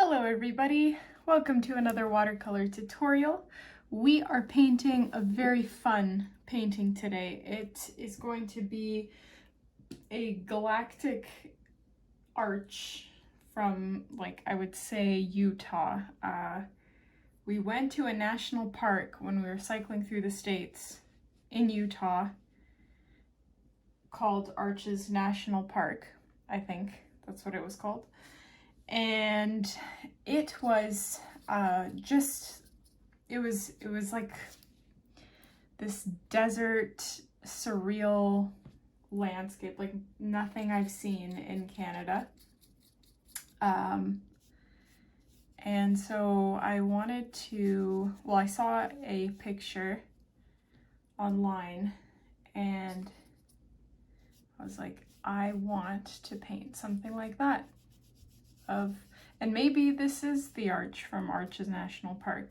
Hello everybody, welcome to another watercolor tutorial. We are painting a very fun painting today. It is going to be a galactic arch from, like, I would say Utah. We went to a national park when we were cycling through the states in Utah called Arches National Park. I think that's what it was called. And it was it was like this desert surreal landscape, like nothing I've seen in Canada. And so I wanted to, well, I saw a picture online and I was like, I want to paint something like that. And maybe this is the arch from Arches National Park.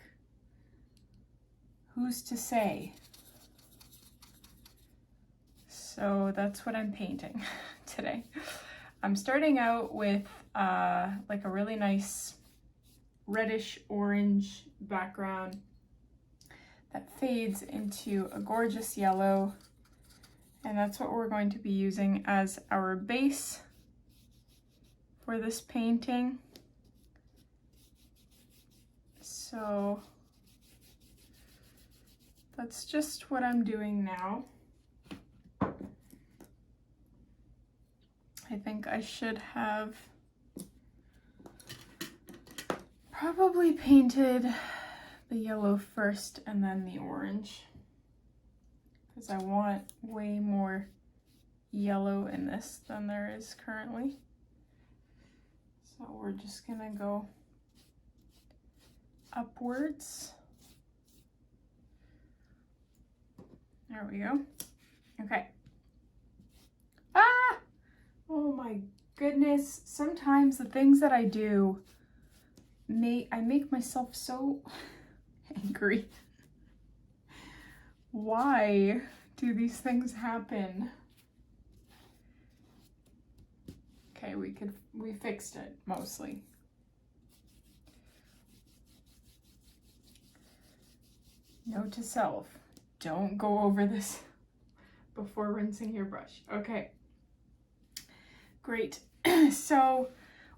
Who's to say? So that's what I'm painting today. I'm starting out with like a really nice reddish orange background that fades into a gorgeous yellow, and that's what we're going to be using as our base for this painting. So that's just what I'm doing now. I think I should have probably painted the yellow first and then the orange, because I want way more yellow in this than there is currently. So we're just gonna go upwards. There we go. Okay. Ah! Oh my goodness. Sometimes the things that I do, I make myself so angry. Why do these things happen? Okay, we fixed it mostly. Note to self, don't go over this before rinsing your brush. Okay, great. So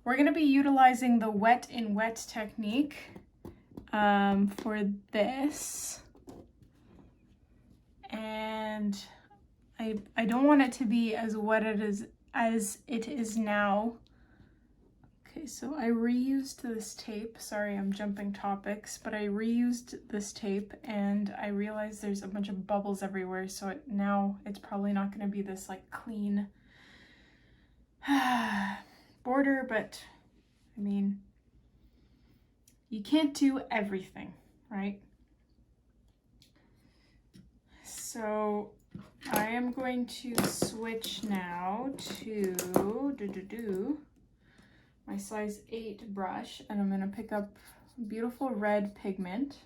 we're gonna be utilizing the wet in wet technique for this. And I don't want it to be as wet as it is now. Okay, so I reused this tape. Sorry, I'm jumping topics, but I reused this tape and I realized there's a bunch of bubbles everywhere, so now it's probably not going to be this like clean border, but I mean, you can't do everything, right? So I am going to switch now to my size 8 brush, and I'm going to pick up beautiful red pigment,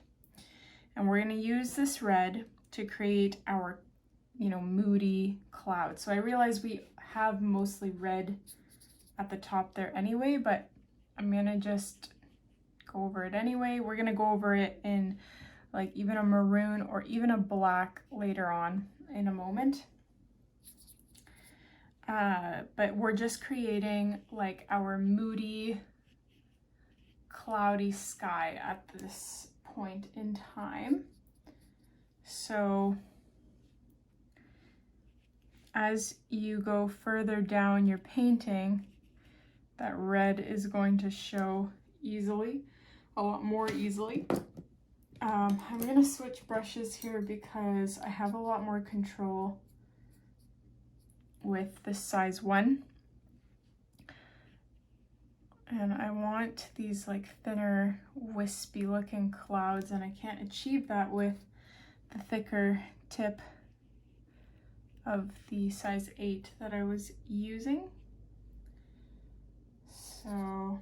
and we're going to use this red to create our, moody cloud. So I realize we have mostly red at the top there anyway, but I'm going to just go over it anyway. We're going to go over it in like even a maroon or even a black later on in a moment. But we're just creating like our moody, cloudy sky at this point in time. So as you go further down your painting, that red is going to show easily, a lot more easily. I'm gonna switch brushes here because I have a lot more control with this size 1. And I want these like thinner, wispy looking clouds, and I can't achieve that with the thicker tip of the size 8 that I was using. So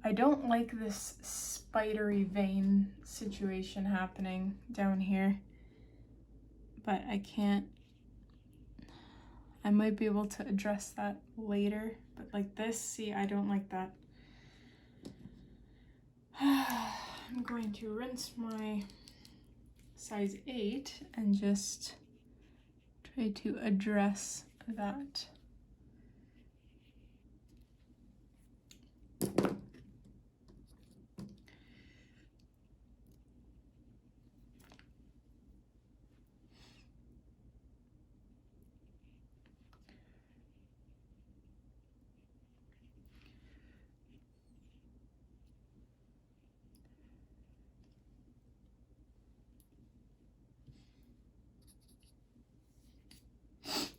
I don't like this spidery vein situation happening down here, but I might be able to address that later, but like this, see, I don't like that. I'm going to rinse my size 8 and just try to address that.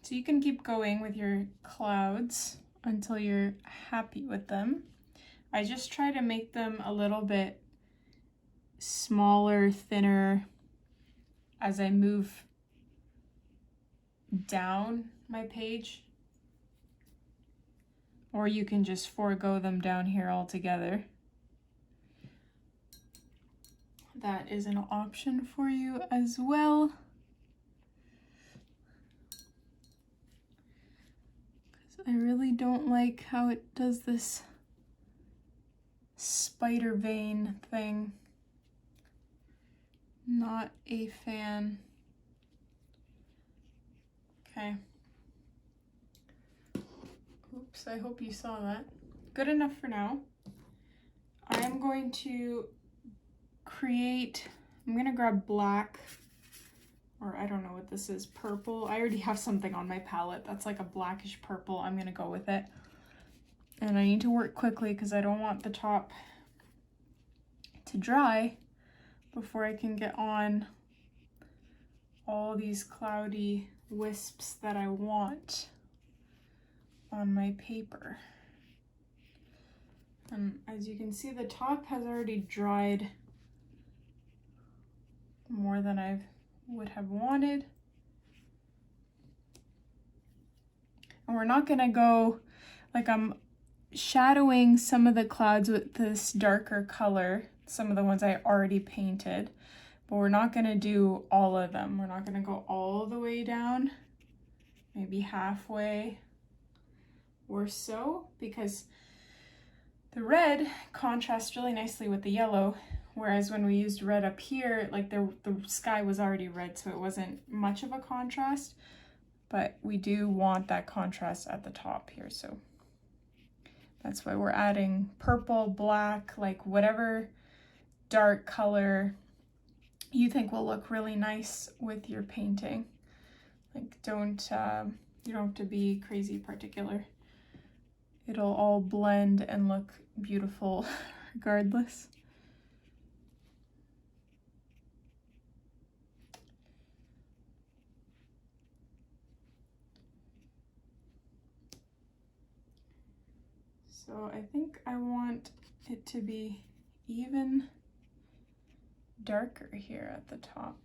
So you can keep going with your clouds until you're happy with them. I just try to make them a little bit smaller, thinner as I move down my page. Or you can just forego them down here altogether. That is an option for you as well. I really don't like how it does this spider vein thing. Not a fan. Okay. Oops, I hope you saw that. Good enough for now. I'm going to create, I'm gonna grab black, or I don't know what this is, purple. I already have something on my palette that's like a blackish purple. I'm gonna go with it. And I need to work quickly because I don't want the top to dry before I can get on all these cloudy wisps that I want on my paper. And as you can see, the top has already dried more than I would have wanted. And we're not gonna go, like, I'm shadowing some of the clouds with this darker color, some of the ones I already painted, but we're not gonna do all of them. We're not gonna go all the way down, maybe halfway or so, because the red contrasts really nicely with the yellow, whereas when we used red up here, like the sky was already red, so it wasn't much of a contrast, but we do want that contrast at the top here, so that's why we're adding purple, black, like whatever dark color you think will look really nice with your painting. Like you don't have to be crazy particular. It'll all blend and look beautiful regardless. So I think I want it to be even darker here at the top.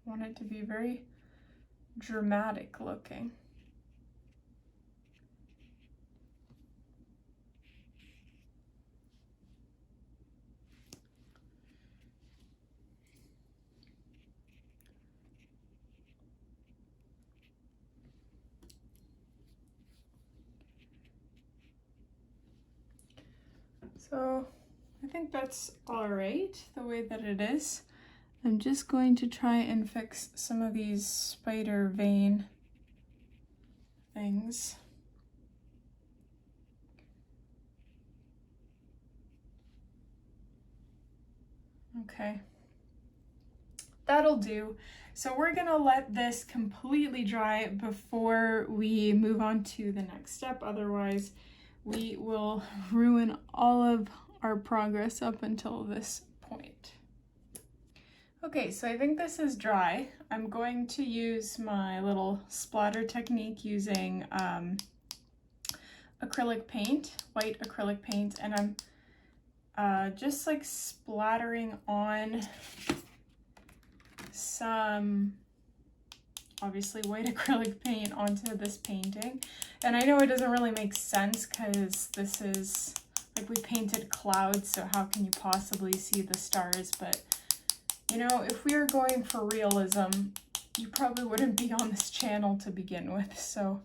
I want it to be very dramatic looking. So I think that's all right the way that it is. I'm just going to try and fix some of these spider vein things. Okay, that'll do. So we're gonna let this completely dry before we move on to the next step. Otherwise, we will ruin all of our progress up until this point. Okay, so I think this is dry. I'm going to use my little splatter technique using acrylic paint, white acrylic paint, and I'm just like splattering on some obviously white acrylic paint onto this painting. And I know it doesn't really make sense because this is like we painted clouds, so how can you possibly see the stars? But You know, if we were going for realism, you probably wouldn't be on this channel to begin with, so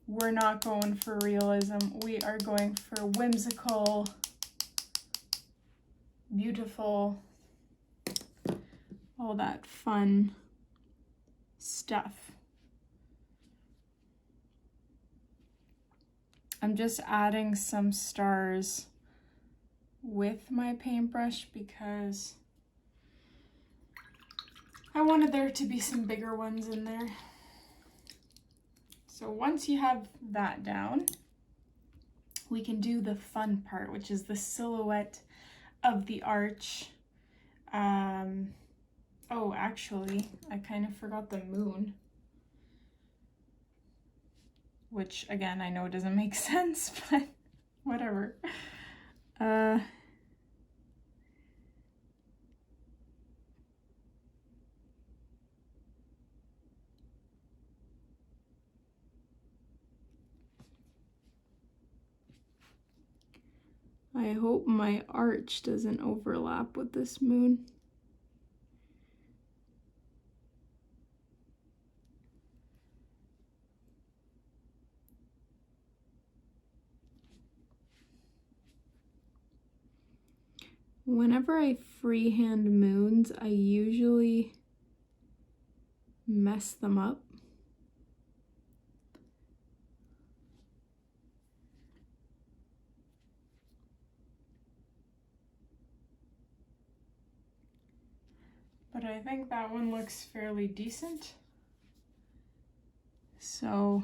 we're not going for realism. We are going for whimsical, beautiful, all that fun stuff. I'm just adding some stars with my paintbrush because I wanted there to be some bigger ones in there. So once you have that down, we can do the fun part, which is the silhouette of the arch. Oh, actually, I kind of forgot the moon, which again, I know it doesn't make sense, but whatever. I hope my arch doesn't overlap with this moon. Whenever I freehand moons, I usually mess them up. But I think that one looks fairly decent. So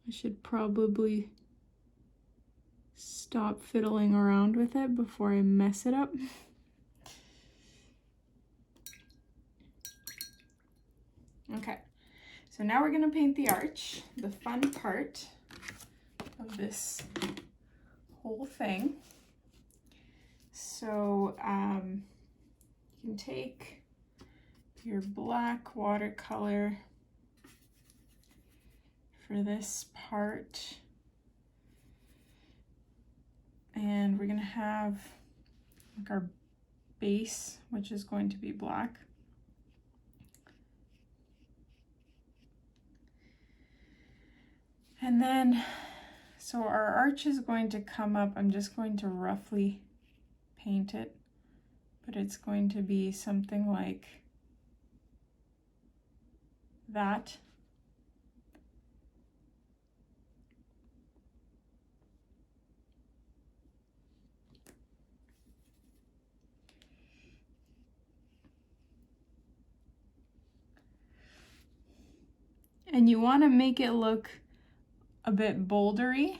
I should probably stop fiddling around with it before I mess it up. Okay, so now we're gonna paint the arch, the fun part of this whole thing. So you can take your black watercolor for this part, and we're gonna have like our base, which is going to be black. And then, so our arch is going to come up. I'm just going to roughly paint it, but it's going to be something like that. And you want to make it look a bit bouldery.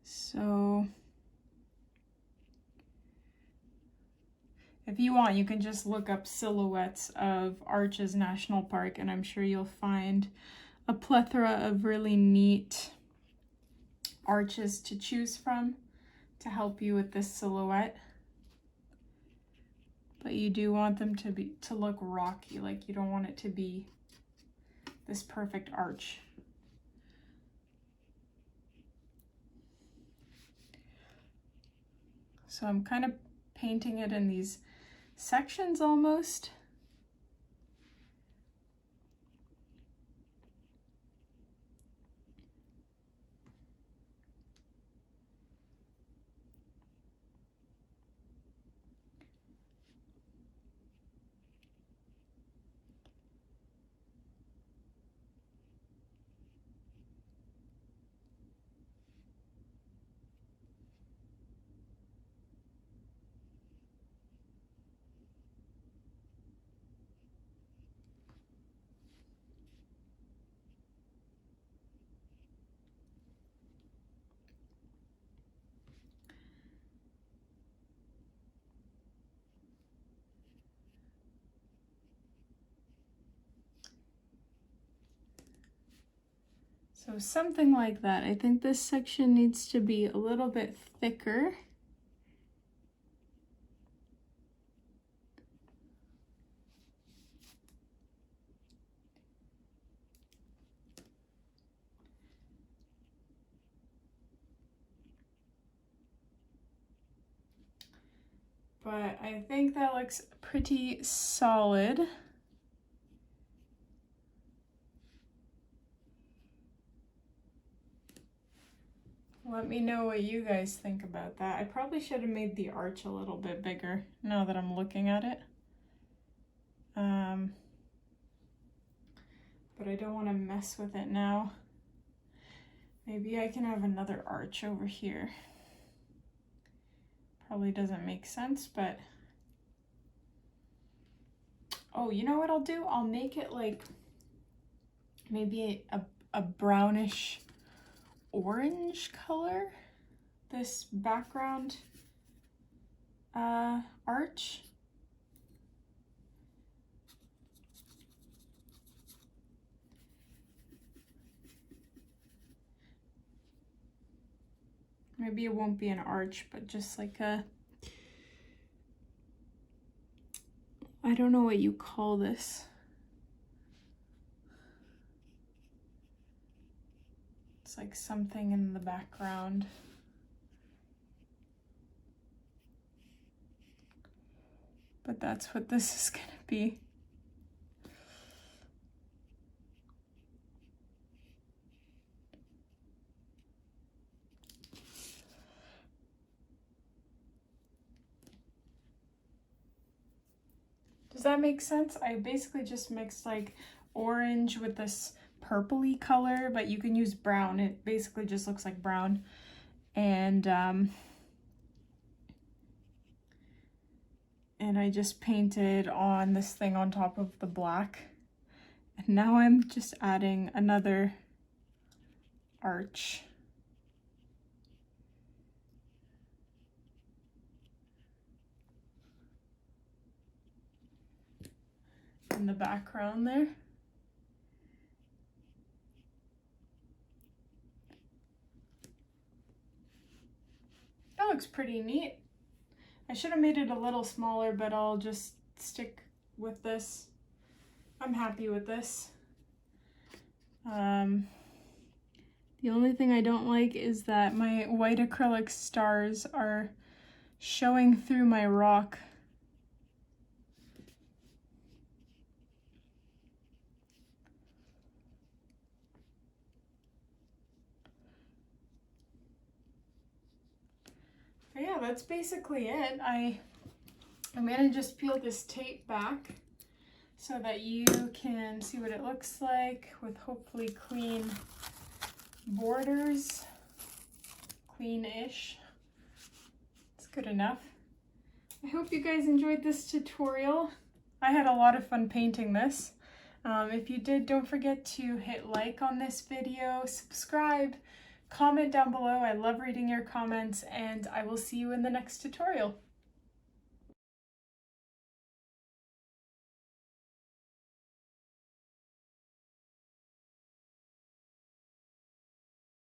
So if you want, you can just look up silhouettes of Arches National Park, and I'm sure you'll find a plethora of really neat arches to choose from to help you with this silhouette. But you do want them to look rocky, like you don't want it to be this perfect arch. So I'm kind of painting it in these sections almost. So something like that. I think this section needs to be a little bit thicker. but I think that looks pretty solid. Let me know what you guys think about that. I probably should have made the arch a little bit bigger now that I'm looking at it. But I don't want to mess with it now. Maybe I can have another arch over here. Probably doesn't make sense, but... Oh, you know what I'll do? I'll make it like maybe a brownish orange color, this background arch. Maybe it won't be an arch, but just like a, I don't know what you call this. It's like something in the background. But that's what this is gonna be. Does that make sense? I basically just mixed like orange with this purpley color, but you can use brown. It basically just looks like brown. And I just painted on this thing on top of the black. And now I'm just adding another arch. In the background there. That looks pretty neat. I should have made it a little smaller, but I'll just stick with this. I'm happy with this. The only thing I don't like is that my white acrylic stars are showing through my rock. But yeah, that's basically it. I'm gonna just peel this tape back so that you can see what it looks like with hopefully clean borders. Clean-ish. It's good enough. I hope you guys enjoyed this tutorial. I had a lot of fun painting this. If you did, don't forget to hit like on this video, subscribe, comment down below. I love reading your comments, and I will see you in the next tutorial.